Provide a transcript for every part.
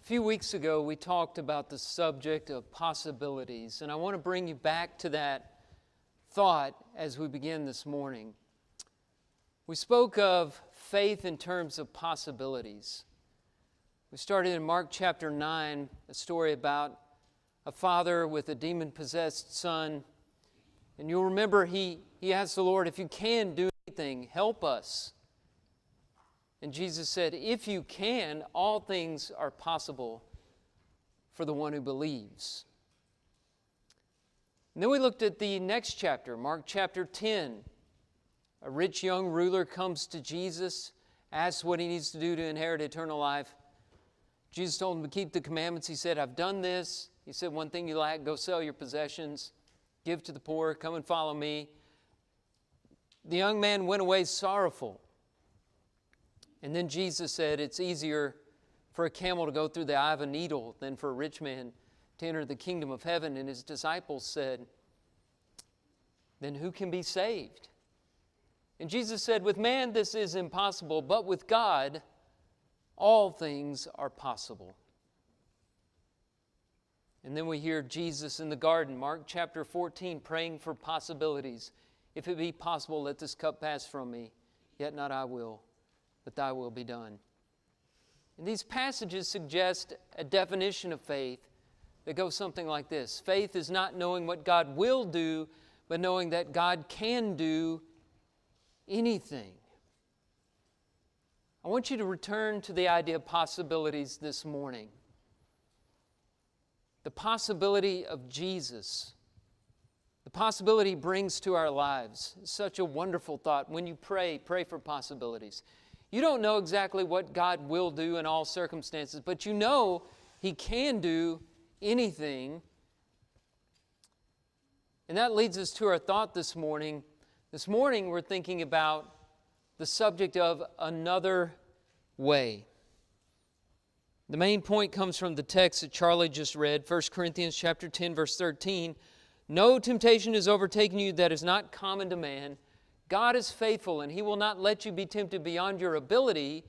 few weeks ago, we talked about the subject of possibilities, and I want to bring you back to that thought as we begin this morning. We spoke of faith in terms of possibilities. We started in Mark chapter 9, a story about a father with a demon-possessed son. And you'll remember he asked the Lord, if you can do anything, help us. And Jesus said, if you can, all things are possible for the one who believes. And then we looked at the next chapter, Mark chapter 10. A rich young ruler comes to Jesus, asks what he needs to do to inherit eternal life. Jesus told him to keep the commandments. He said, I've done this. He said, one thing you lack, go sell your possessions, give to the poor, come and follow me. The young man went away sorrowful. And then Jesus said, it's easier for a camel to go through the eye of a needle than for a rich man to enter the kingdom of heaven. And his disciples said, then who can be saved? And Jesus said, with man this is impossible, but with God all things are possible. And then we hear Jesus in the garden, Mark chapter 14, praying for possibilities. If it be possible, let this cup pass from me, yet not I will, but thy will be done. And these passages suggest a definition of faith that goes something like this. Faith is not knowing what God will do, but knowing that God can do anything. I want you to return to the idea of possibilities this morning. The possibility of Jesus. The possibility he brings to our lives. It's such a wonderful thought. When you pray for possibilities. You don't know exactly what God will do in all circumstances, but you know he can do anything. And that leads us to our thought this morning. This morning we're thinking about the subject of another way. The main point comes from the text that Charlie just read, 1 Corinthians chapter 10, verse 13. No temptation has overtaken you that is not common to man. God is faithful, and he will not let you be tempted beyond your ability,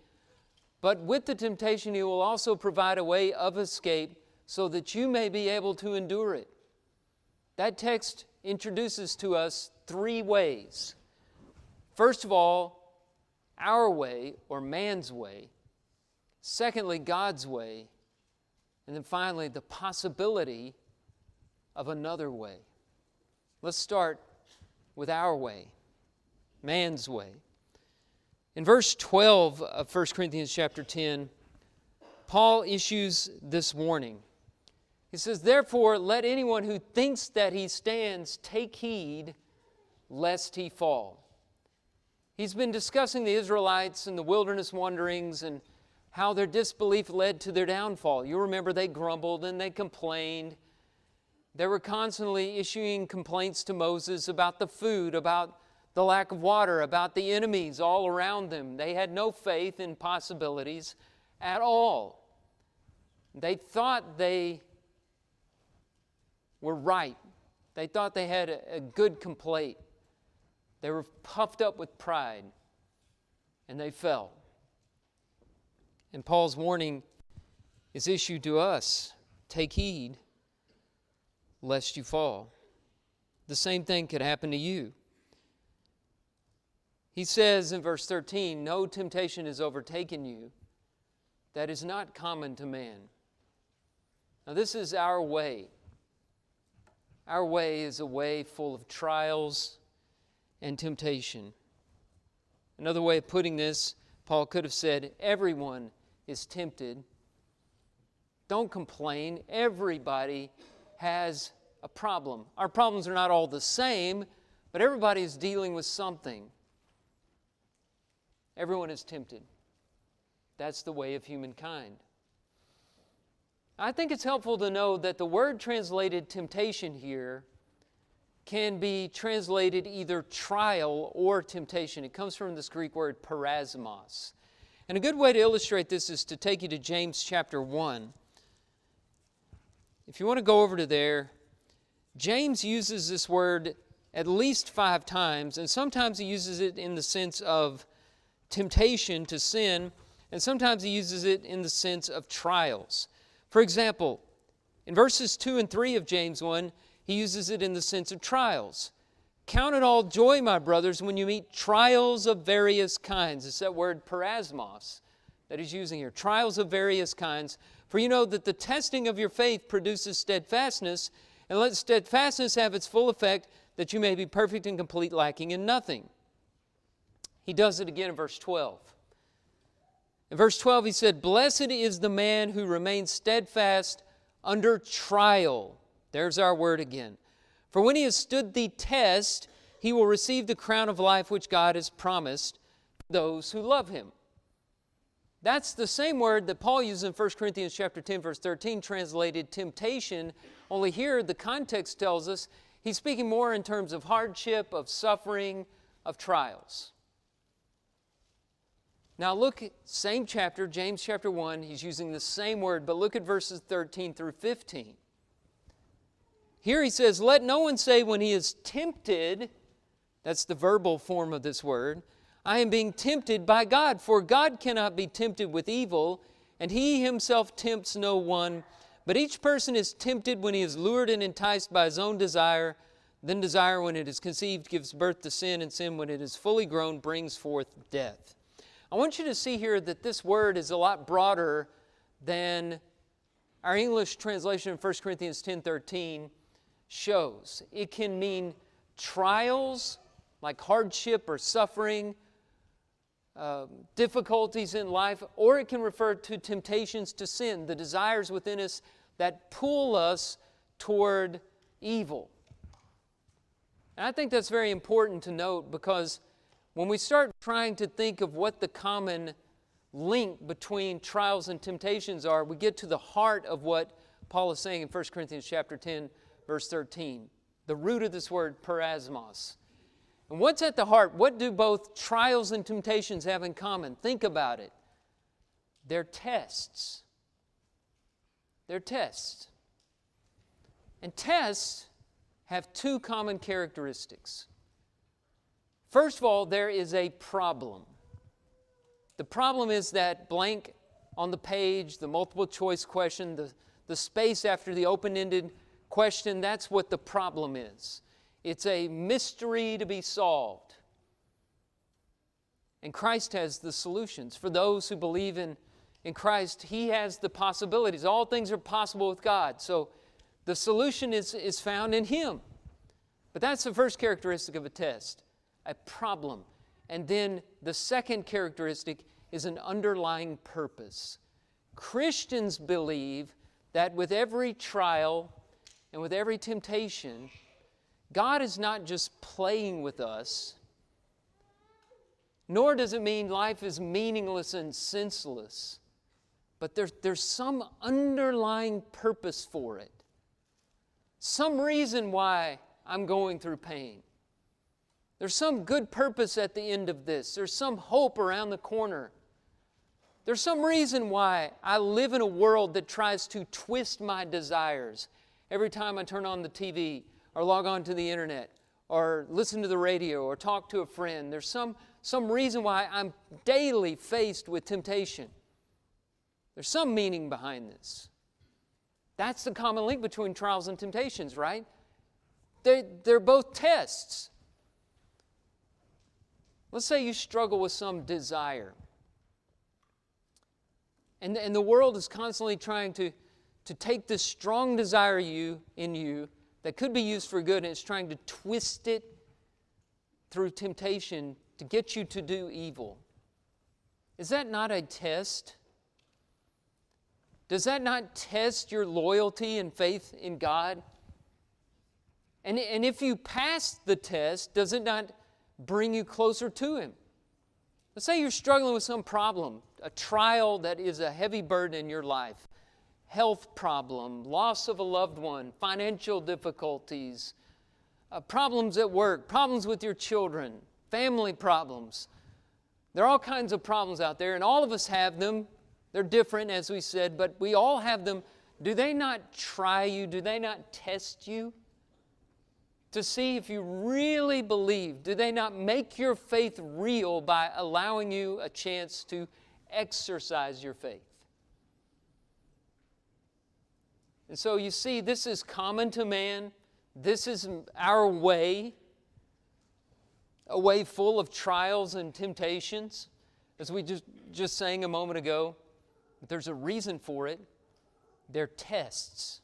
but with the temptation he will also provide a way of escape so that you may be able to endure it. That text introduces to us three ways. First of all, our way, or man's way. Secondly, God's way. And then finally, the possibility of another way. Let's start with our way, man's way. In verse 12 of 1 Corinthians chapter 10, Paul issues this warning. He says, therefore, let anyone who thinks that he stands take heed lest he fall. He's been discussing the Israelites and the wilderness wanderings and how their disbelief led to their downfall. You remember they grumbled and they complained. They were constantly issuing complaints to Moses about the food, about the lack of water, about the enemies all around them. They had no faith in possibilities at all. They thought they were right. They thought they had a good complaint. They were puffed up with pride, and they fell. And Paul's warning is issued to us. Take heed lest you fall. The same thing could happen to you. He says in verse 13, no temptation has overtaken you that is not common to man. Now this is our way. Our way is a way full of trials and temptation. Another way of putting this, Paul could have said, everyone is tempted. Don't complain. Everybody has a problem. Our problems are not all the same, but everybody is dealing with something. Everyone is tempted. That's the way of humankind. I think it's helpful to know that the word translated temptation here can be translated either trial or temptation. It comes from this Greek word parasmos. And a good way to illustrate this is to take you to James chapter 1. If you want to go over to there, James uses this word at least 5 times, and sometimes he uses it in the sense of temptation to sin, and sometimes he uses it in the sense of trials. For example, in verses 2 and 3 of James 1, he uses it in the sense of trials. Count it all joy, my brothers, when you meet trials of various kinds. It's that word parasmos that he's using here. Trials of various kinds. For you know that the testing of your faith produces steadfastness, and let steadfastness have its full effect, that you may be perfect and complete, lacking in nothing. He does it again in verse 12. In verse 12 he said, Blessed is the man who remains steadfast under trial. There's our word again. For when he has stood the test, he will receive the crown of life which God has promised those who love him. That's the same word that Paul uses in 1 Corinthians chapter 10, verse 13, translated temptation. Only here the context tells us he's speaking more in terms of hardship, of suffering, of trials. Now look, same chapter, James chapter 1, he's using the same word, but look at verses 13 through 15. Here he says, Let no one say when he is tempted, that's the verbal form of this word, I am being tempted by God, for God cannot be tempted with evil, and he himself tempts no one. But each person is tempted when he is lured and enticed by his own desire. Then desire, when it is conceived, gives birth to sin, and sin, when it is fully grown, brings forth death. I want you to see here that this word is a lot broader than our English translation of 1 Corinthians 10:13 shows. It can mean trials, like hardship or suffering, difficulties in life, or it can refer to temptations to sin, the desires within us that pull us toward evil. And I think that's very important to note, because when we start trying to think of what the common link between trials and temptations are, we get to the heart of what Paul is saying in 1 Corinthians chapter 10, verse 13. The root of this word, parasmos. And what's at the heart? What do both trials and temptations have in common? Think about it. They're tests. They're tests. And tests have two common characteristics. First of all, there is a problem. The problem is that blank on the page, the multiple choice question, the space after the open-ended question, that's what the problem is. It's a mystery to be solved. And Christ has the solutions. For those who believe in Christ, He has the possibilities. All things are possible with God. So the solution is found in Him. But that's the first characteristic of a test, a problem. And then the second characteristic is an underlying purpose. Christians believe that with every trial and with every temptation, God is not just playing with us, nor does it mean life is meaningless and senseless, but there's some underlying purpose for it. Some reason why I'm going through pain. There's some good purpose at the end of this. There's some hope around the corner. There's some reason why I live in a world that tries to twist my desires every time I turn on the TV or log on to the internet or listen to the radio or talk to a friend. There's some reason why I'm daily faced with temptation. There's some meaning behind this. That's the common link between trials and temptations, right? They're both tests. Let's say you struggle with some desire. And the world is constantly trying to take this strong desire in you that could be used for good, and it's trying to twist it through temptation to get you to do evil. Is that not a test? Does that not test your loyalty and faith in God? And if you pass the test, does it not bring you closer to Him? Let's say you're struggling with some problem, a trial that is a heavy burden in your life, health problem, loss of a loved one, financial difficulties, problems at work, problems with your children, family problems. There are all kinds of problems out there, and all of us have them. They're different, as we said, but we all have them. Do they not try you? Do they not test you to see if you really believe? Do they not make your faith real by allowing you a chance to exercise your faith? And so you see, this is common to man. This is our way, a way full of trials and temptations, as we just sang a moment ago. But there's a reason for it. They're tests.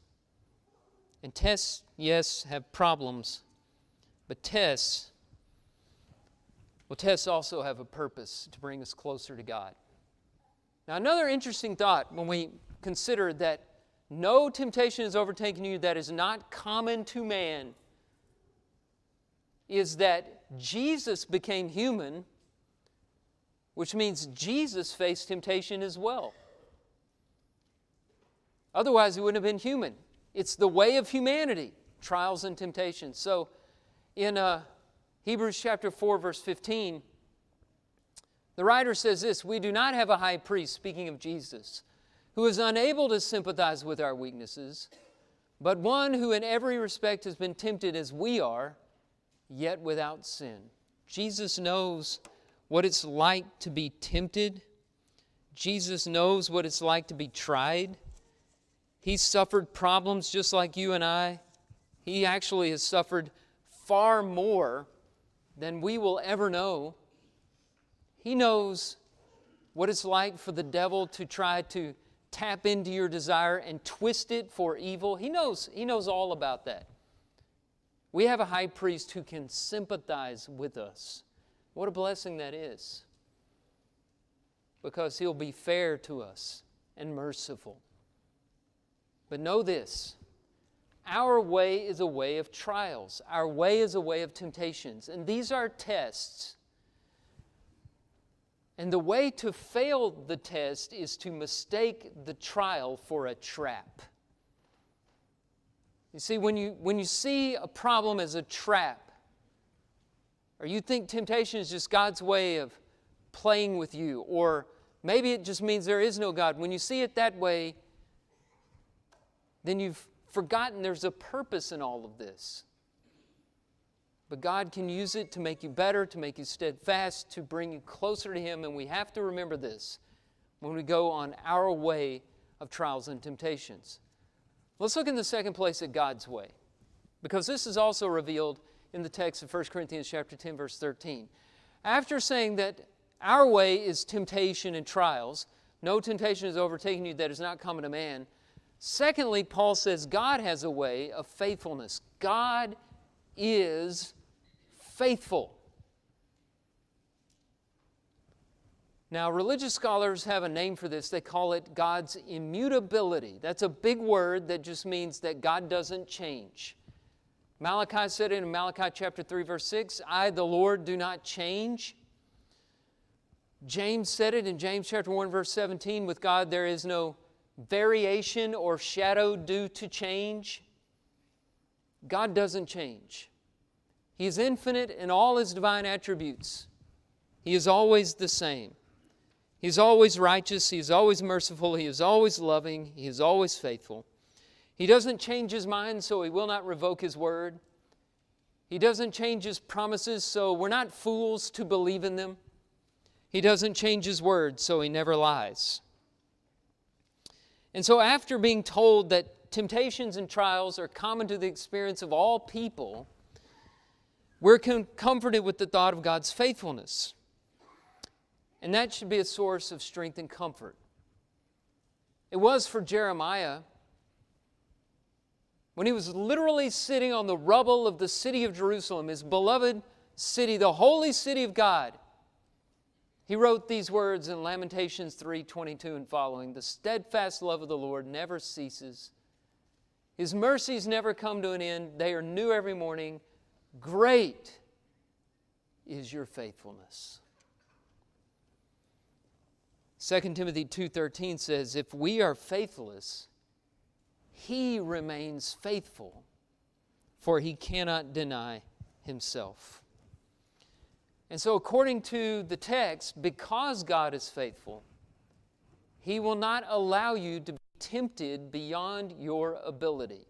And tests, yes, have problems. But tests also have a purpose to bring us closer to God. Now, another interesting thought when we consider that no temptation has overtaken you that is not common to man is that Jesus became human, which means Jesus faced temptation as well. Otherwise, he wouldn't have been human. It's the way of humanity, trials and temptations. So in Hebrews chapter 4, verse 15, the writer says this, "We do not have a high priest," speaking of Jesus, "who is unable to sympathize with our weaknesses, but one who in every respect has been tempted as we are, yet without sin." Jesus knows what it's like to be tempted. Jesus knows what it's like to be tried. He suffered problems just like you and I. He actually has suffered far more than we will ever know. He knows what it's like for the devil to try to tap into your desire and twist it for evil. He knows all about that. We have a high priest who can sympathize with us. What a blessing that is. Because he'll be fair to us and merciful. But know this, our way is a way of trials. Our way is a way of temptations. And these are tests. And the way to fail the test is to mistake the trial for a trap. You see, when you see a problem as a trap, or you think temptation is just God's way of playing with you, or maybe it just means there is no God. When you see it that way, then you've forgotten there's a purpose in all of this. But God can use it to make you better, to make you steadfast, to bring you closer to Him. And we have to remember this when we go on our way of trials and temptations. Let's look in the second place at God's way, because this is also revealed in the text of 1 Corinthians chapter 10, verse 13. After saying that our way is temptation and trials, no temptation has overtaken you that is not common to man. Secondly, Paul says God has a way of faithfulness. God is faithful. Now, religious scholars have a name for this. They call it God's immutability. That's a big word that just means that God doesn't change. Malachi said it in Malachi chapter 3, verse 6, "I, the Lord, do not change." James said it in James chapter 1, verse 17, "With God there is no variation or shadow due to change." God doesn't change. He is infinite in all His divine attributes. He is always the same. He is always righteous. He is always merciful. He is always loving. He is always faithful. He doesn't change His mind, so He will not revoke His word. He doesn't change His promises, so we're not fools to believe in them. He doesn't change His word, so He never lies. And so after being told that temptations and trials are common to the experience of all people, we're comforted with the thought of God's faithfulness. And that should be a source of strength and comfort. It was for Jeremiah when he was literally sitting on the rubble of the city of Jerusalem, his beloved city, the holy city of God. He wrote these words in Lamentations 3:22 and following, "The steadfast love of the Lord never ceases. His mercies never come to an end. They are new every morning. Great is your faithfulness." 2 Timothy 2:13 says, "If we are faithless, He remains faithful, for He cannot deny Himself." And so according to the text, because God is faithful, He will not allow you to be tempted beyond your ability.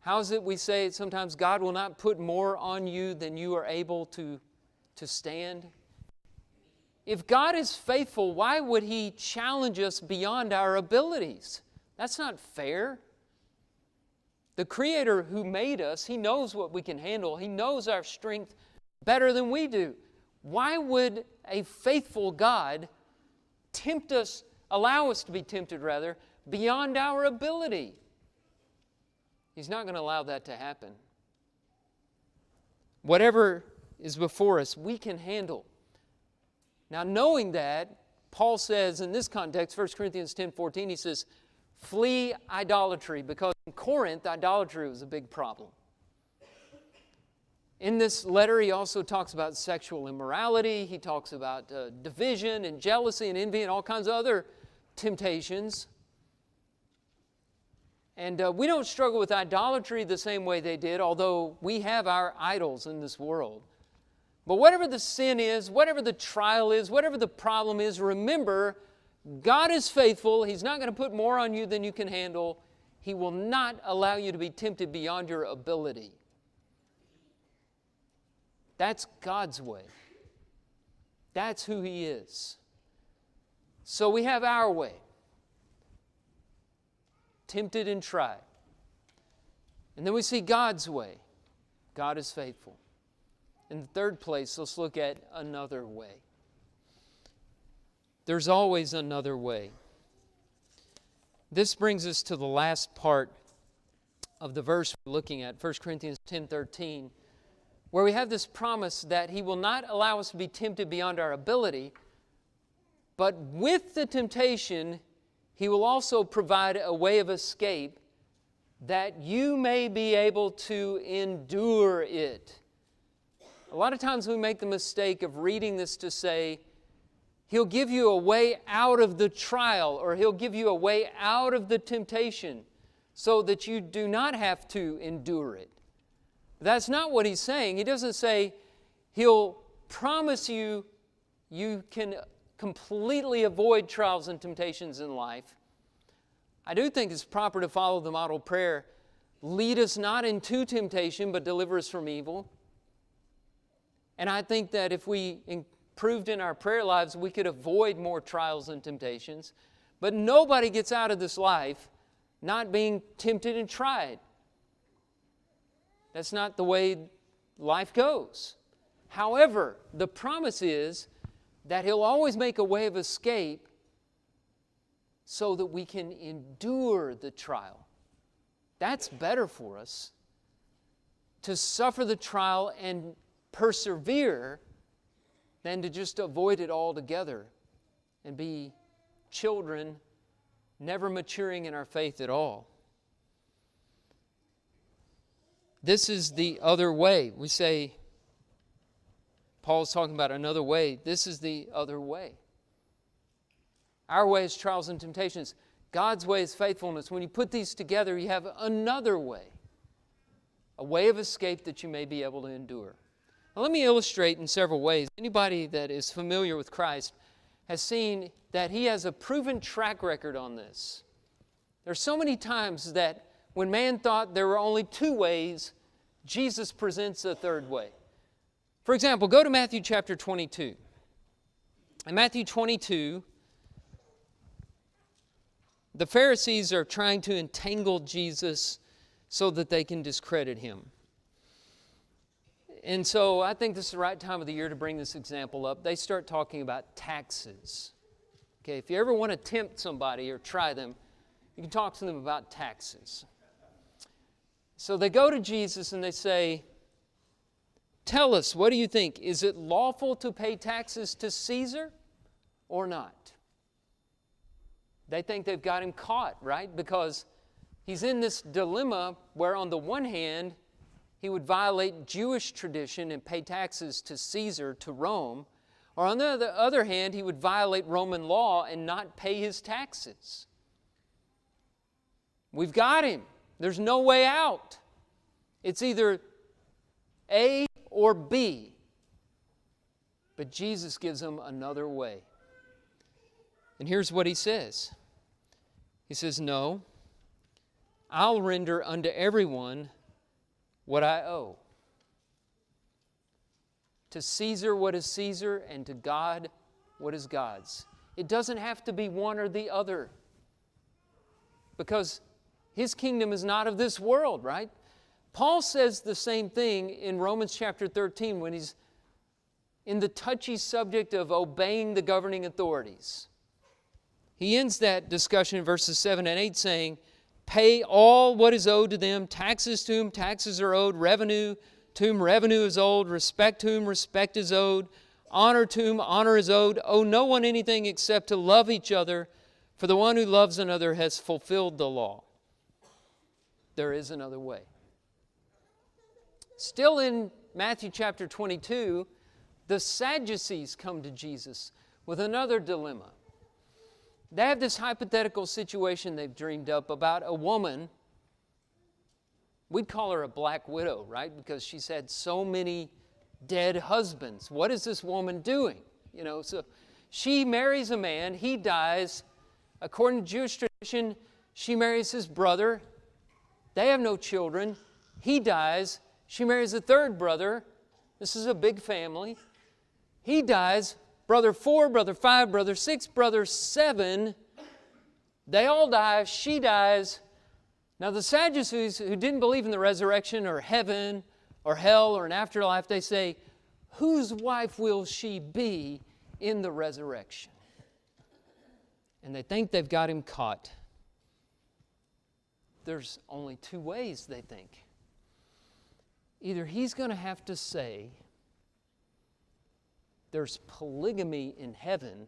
How is it we say sometimes God will not put more on you than you are able to stand? If God is faithful, why would He challenge us beyond our abilities? That's not fair. The Creator who made us, He knows what we can handle. He knows our strength better than we do. Why would a faithful God tempt us, allow us to be tempted rather, beyond our ability? He's not going to allow that to happen. Whatever is before us, we can handle. Now, knowing that, Paul says in this context, 1 Corinthians 10:14, he says, flee idolatry, because in Corinth, idolatry was a big problem. In this letter, he also talks about sexual immorality. He talks about division and jealousy and envy and all kinds of other temptations. And we don't struggle with idolatry the same way they did, although we have our idols in this world. But whatever the sin is, whatever the trial is, whatever the problem is, remember, God is faithful. He's not going to put more on you than you can handle. He will not allow you to be tempted beyond your ability. That's God's way. That's who He is. So we have our way. Tempted and tried. And then we see God's way. God is faithful. In the third place, let's look at another way. There's always another way. This brings us to the last part of the verse we're looking at, 1 Corinthians 10:13, where we have this promise that He will not allow us to be tempted beyond our ability, but with the temptation, He will also provide a way of escape that you may be able to endure it. A lot of times we make the mistake of reading this to say, He'll give you a way out of the trial, or He'll give you a way out of the temptation so that you do not have to endure it. That's not what He's saying. He doesn't say He'll promise you you can completely avoid trials and temptations in life. I do think it's proper to follow the model prayer, lead us not into temptation, but deliver us from evil. And I think that if we improved in our prayer lives, we could avoid more trials and temptations. But nobody gets out of this life not being tempted and tried. That's not the way life goes. However, the promise is that He'll always make a way of escape so that we can endure the trial. That's better for us, to suffer the trial and persevere than to just avoid it altogether and be children never maturing in our faith at all. This is the other way. We say, Paul's talking about another way. This is the other way. Our way is trials and temptations. God's way is faithfulness. When you put these together, you have another way. A way of escape that you may be able to endure. Now, let me illustrate in several ways. Anybody that is familiar with Christ has seen that He has a proven track record on this. There are so many times that when man thought there were only two ways, Jesus presents a third way. For example, go to Matthew chapter 22. In Matthew 22, the Pharisees are trying to entangle Jesus so that they can discredit Him. And so I think this is the right time of the year to bring this example up. They start talking about taxes. Okay, if you ever want to tempt somebody or try them, you can talk to them about taxes. So they go to Jesus and they say, tell us, what do you think? Is it lawful to pay taxes to Caesar or not? They think they've got Him caught, right? Because He's in this dilemma where on the one hand, He would violate Jewish tradition and pay taxes to Caesar, to Rome. Or on the other hand, He would violate Roman law and not pay His taxes. We've got Him. There's no way out. It's either A or B. But Jesus gives them another way. And here's what He says. He says, no, I'll render unto everyone what I owe. To Caesar what is Caesar, and to God what is God's. It doesn't have to be one or the other. because his kingdom is not of this world, right? Paul says the same thing in Romans chapter 13 when he's in the touchy subject of obeying the governing authorities. He ends that discussion in verses 7 and 8 saying, pay all what is owed to them, taxes to whom taxes are owed, revenue to whom revenue is owed, respect to whom respect is owed, honor to whom honor is owed. Owe no one anything except to love each other, for the one who loves another has fulfilled the law. There is another way. Still in Matthew chapter 22, the Sadducees come to Jesus with another dilemma. They have this hypothetical situation they've dreamed up about a woman. We'd call her a black widow, right? Because she's had so many dead husbands. What is this woman doing? So she marries a man, he dies. According to Jewish tradition, she marries his brother. They have no children. He dies. She marries a third brother. This is a big family. He dies. Brother 4, brother 5, brother 6, brother 7. They all die. She dies. Now the Sadducees, who didn't believe in the resurrection or heaven or hell or an afterlife, they say, whose wife will she be in the resurrection? And they think they've got him caught. There's only two ways, they think. Either he's going to have to say there's polygamy in heaven,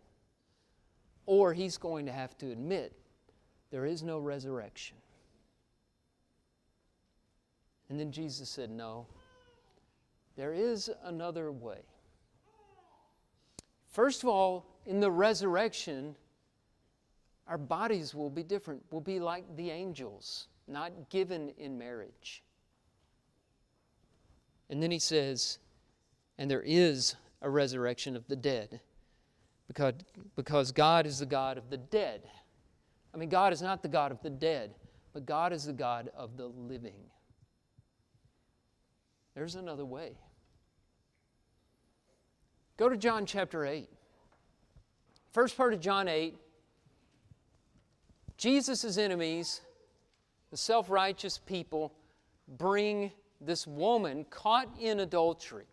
or he's going to have to admit there is no resurrection. And then Jesus said, no, there is another way. First of all, in the resurrection, our bodies will be different. We'll be like the angels, not given in marriage. And then he says, and there is a resurrection of the dead, because God is the God of the dead. I mean, God is not the God of the dead, but God is the God of the living. There's another way. Go to John chapter 8. First part of John 8, Jesus' enemies, the self-righteous people, bring this woman caught in adultery,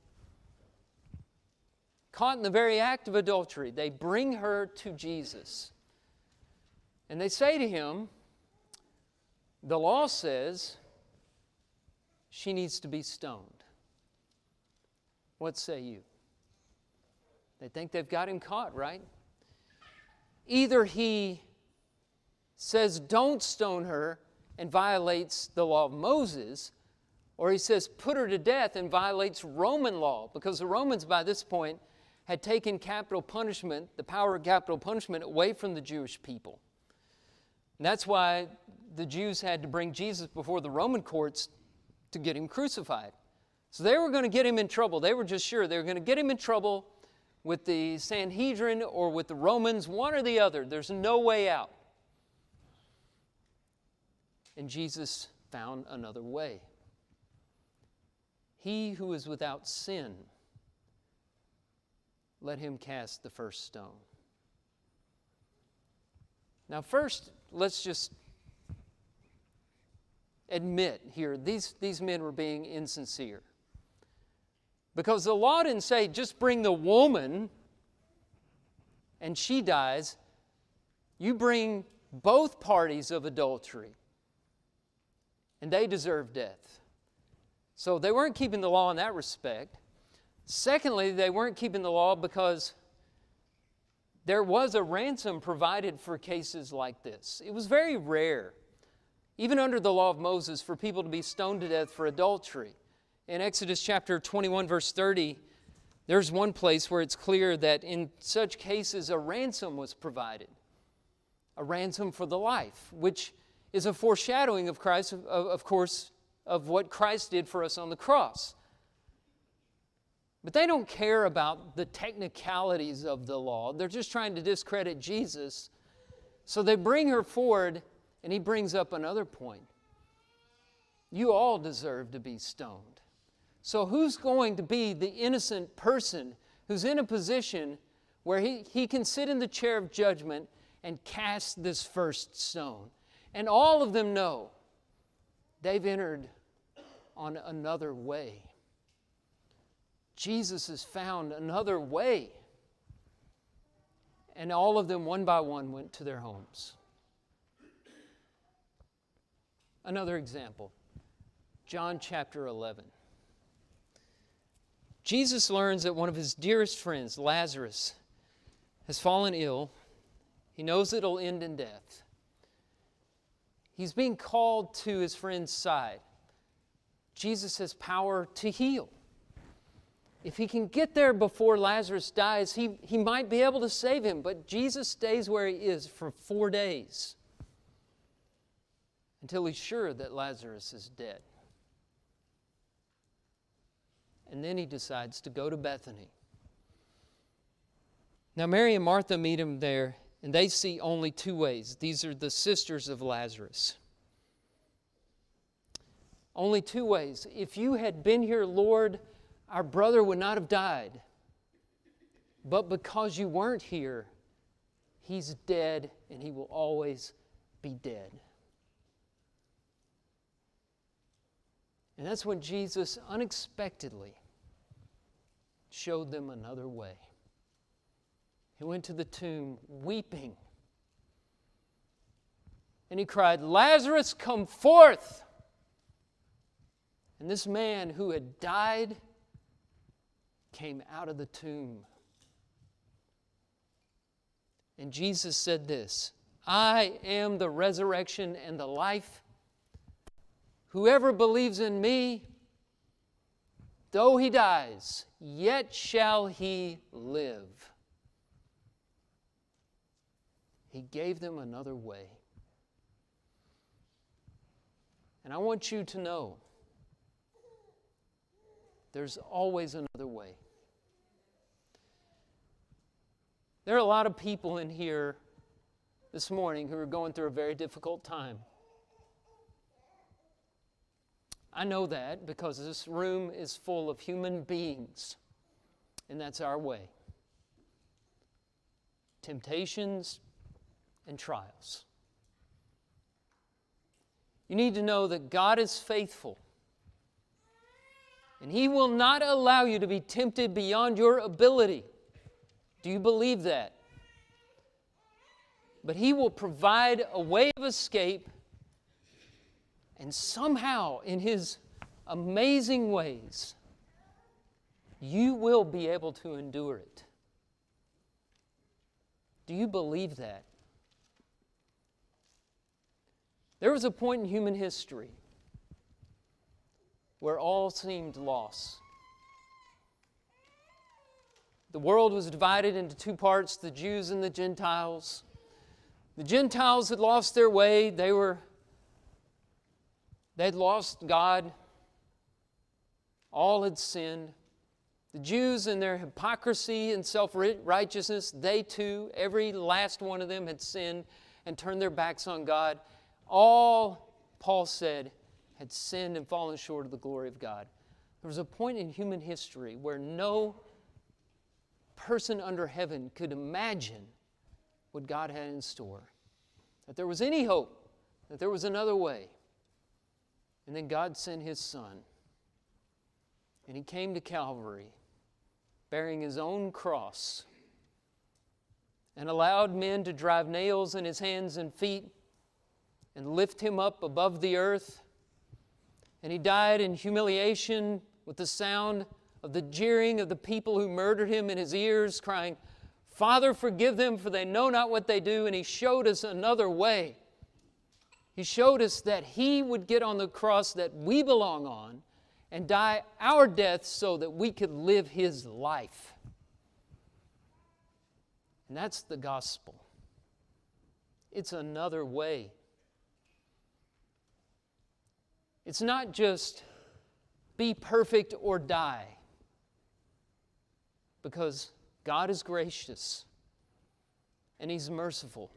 caught in the very act of adultery. They bring her to Jesus. And they say to him, the law says she needs to be stoned. What say you? They think they've got him caught, right? Either he says don't stone her and violates the law of Moses, or he says put her to death and violates Roman law, because the Romans by this point had taken capital punishment, the power of capital punishment, away from the Jewish people. And that's why the Jews had to bring Jesus before the Roman courts to get him crucified. So they were going to get him in trouble. They were just sure they were going to get him in trouble with the Sanhedrin or with the Romans, one or the other. There's no way out. And Jesus found another way. He who is without sin, let him cast the first stone. Now first, let's just admit here, these men were being insincere. Because the law didn't say just bring the woman and she dies. You bring both parties of adultery and they deserve death. So they weren't keeping the law in that respect. Secondly, they weren't keeping the law because there was a ransom provided for cases like this. It was very rare, even under the law of Moses, for people to be stoned to death for adultery. In Exodus chapter 21, verse 30, there's one place where it's clear that in such cases a ransom was provided. A ransom for the life, which is a foreshadowing of Christ, of course, of what Christ did for us on the cross. But they don't care about the technicalities of the law. They're just trying to discredit Jesus. So they bring her forward, and he brings up another point. You all deserve to be stoned. So who's going to be the innocent person who's in a position where he can sit in the chair of judgment and cast this first stone? And all of them know they've entered on another way. Jesus has found another way. And all of them, one by one, went to their homes. Another example, John chapter 11. Jesus learns that one of his dearest friends, Lazarus, has fallen ill. He knows it'll end in death. He's being called to his friend's side. Jesus has power to heal. If he can get there before Lazarus dies, he might be able to save him. But Jesus stays where he is for 4 days until he's sure that Lazarus is dead. And then he decides to go to Bethany. Now, Mary and Martha meet him there, and they see only 2 ways. These are the sisters of Lazarus. Only 2 ways. If you had been here, Lord, our brother would not have died. But because you weren't here, he's dead, and he will always be dead. And that's when Jesus unexpectedly showed them another way. He went to the tomb weeping. And he cried, "Lazarus, come forth!" And this man who had died came out of the tomb. And Jesus said this, "I am the resurrection and the life. Whoever believes in me, though he dies, yet shall he live." He gave them another way. And I want you to know, there's always another way. There are a lot of people in here this morning who are going through a very difficult time. I know that because this room is full of human beings, and that's our way. Temptations and trials. You need to know that God is faithful, and He will not allow you to be tempted beyond your ability. Do you believe that? But He will provide a way of escape, and somehow, in His amazing ways, you will be able to endure it. Do you believe that? There was a point in human history where all seemed lost. The world was divided into 2 parts, the Jews and the Gentiles. The Gentiles had lost their way. They'd lost God. All had sinned. The Jews, in their hypocrisy and self-righteousness, they too, every last one of them, had sinned and turned their backs on God. All, Paul said, had sinned and fallen short of the glory of God. There was a point in human history where no person under heaven could imagine what God had in store, that there was any hope, that there was another way. And then God sent His Son, and He came to Calvary bearing His own cross and allowed men to drive nails in His hands and feet and lift Him up above the earth. And He died in humiliation with the sound of the jeering of the people who murdered Him in His ears, crying, "Father, forgive them, for they know not what they do." And He showed us another way. He showed us that He would get on the cross that we belong on and die our death so that we could live His life. And that's the gospel. It's another way. It's not just be perfect or die, because God is gracious and He's merciful,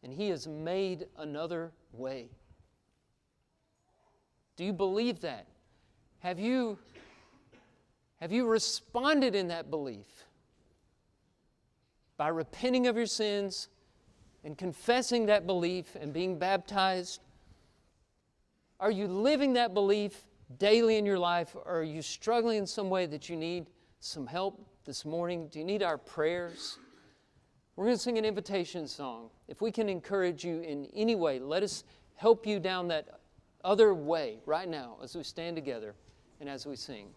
and He has made another way. Do you believe that? Have you responded in that belief by repenting of your sins and confessing that belief and being baptized? Are you living that belief daily in your life, or are you struggling in some way that you need some help this morning? Do you need our prayers? We're going to sing an invitation song. If we can encourage you in any way, let us help you down that other way right now as we stand together and as we sing.